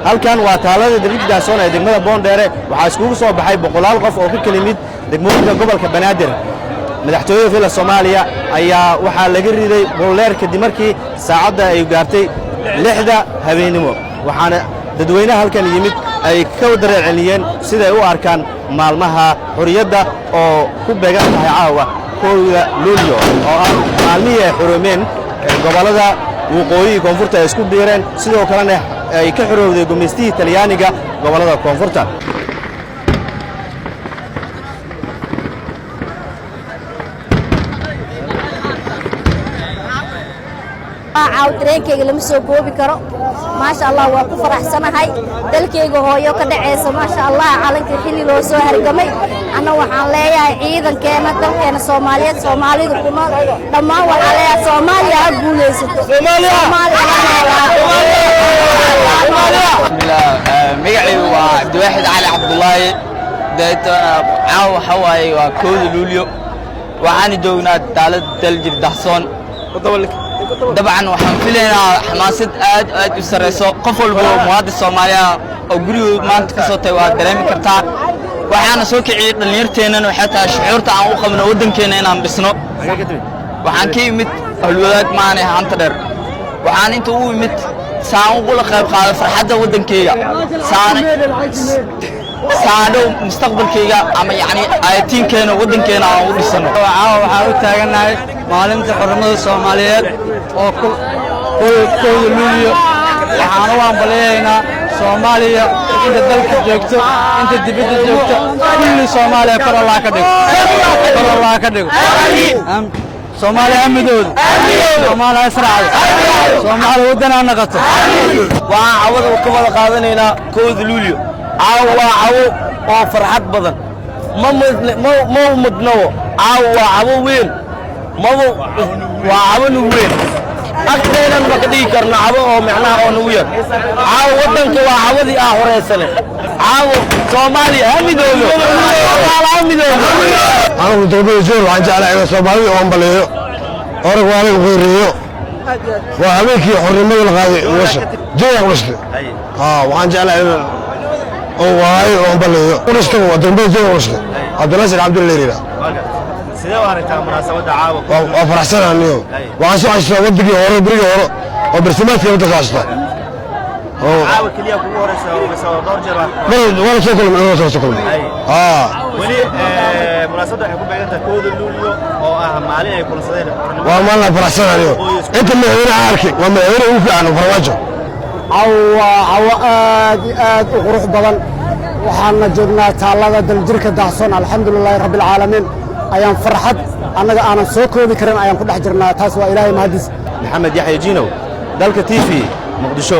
halkan waa taalada daljirka daahsoon ee degmada Boondheere waxaa iskugu soo baxay boqolaal qof oo ka kala yimid degmooyinka gobolka Banaadir madaxtooyada Villa Soomaaliya ayaa waxaa laga riday booleer kadib markii saacada ay gaartay 6 habeenimo waxaana dadweynaha halkan yimid ay ka wadareeceliyeen sida ay u arkaan maalmaha xuriyadda oo ku beegan tahay caawa kooda Luulyo oo ah maalmihii ay xurumeen gobolada waqooyi koonfurta ay isku biireen sidoo kalena ay ka xurowday gumeystihii Talyaaniga gobolada koonfurta عاودرينكيga lama soo goobi karo ma sha Allah waa ku faraxsanahay dalkayga hooyo ka dhaceysa ma sha Allah calanka xilli loo soo hargamay ana waxaan leeyahay ciidankeena dalkeena Soomaaliyeed Soomaalidu kuma dhamaan waxaan leeyahay Soomaaliya ha guuleysato Soomaaliya magacay waa Abdiwaxid Cali Cabdullaahi caawa xawaay waa kooda Luulyo waxaan joognaa taalada daljir daahsoon طبعا waxaan filaynaa xamaasad aad u sareyso qof walba muwaadin Soomaaliya oo guriga maanta ka soo tay waa dareemi kartaa waxaana soo kiciyay dhalinyarteena waxay tahay shucuurta aan u qabno wadankeena inaan dhisno waxaan ka yimid halwadaad maana hanta dheer waxaan inta u yimid saan ugu la qayb qaaday farxadda wadankeyga saado mustaqbalkeyga ama yani aytiinkeena wadankeena aan u dhisano waxaan u taaganahay maalinta xornimada Soomaaliyeed oo kooda Luulyo waxaan u ambaleeynaa Soomaaliya inta dalka joogto inta dibadda joogto kulli Soomaaliya kor Allah ka dhigo Soomaaliya midooda Soomaaliya israacdo Soomaaliya wadana naqato waa cawada ka wada qaadanaynaa kooda Luulyo caawa oo farxad badan ma mudno caawa cawo weyn waa cawo nugu weyn agteenan ma ka dhigi karno cawo oo macnaha oo nugu yar caawo wadanka waa cawadii horeysane caawo Soomaaliya ha midoodo anigu dowladda joog waxaan jeclahay in Soomaaliya oo ambaleeyo orag waa lagu qeyriyo waa habeenkii xornimada la qaaday washa jeex washte waxaan jeclahay oo waayo oo ambaleeyo washte waa dowladda joog washte Abdulaziz Abdullahi sidee u aragtaa munaasabada caawa waa faraxsanahay waxaan soo xasuustaa wadigii hore bariga hore oo barsimaadkii wada kaasta caawa kaliya kugu horeysa oo soo dhowr jeer wala soo kulmay wali munaasabada waxay ku beegantahay kooda Luulyo oo ah maalin ay kulansadeen waa maalin faraxsanahay inta madaxweyne arkay waa madaxweyne ugu fiican farmaajo cawa aad u qurux badan waxaana joognaa taalada daljirka daahsoon alxamdulilaahi rabbil caalamiin ayaan farxad annaga aanan soo koobi karin ayaan ku dhex jirnaa taas waa ilaahay mahadis Maxamed Yaxya Jiinow dalka TV Muqdisho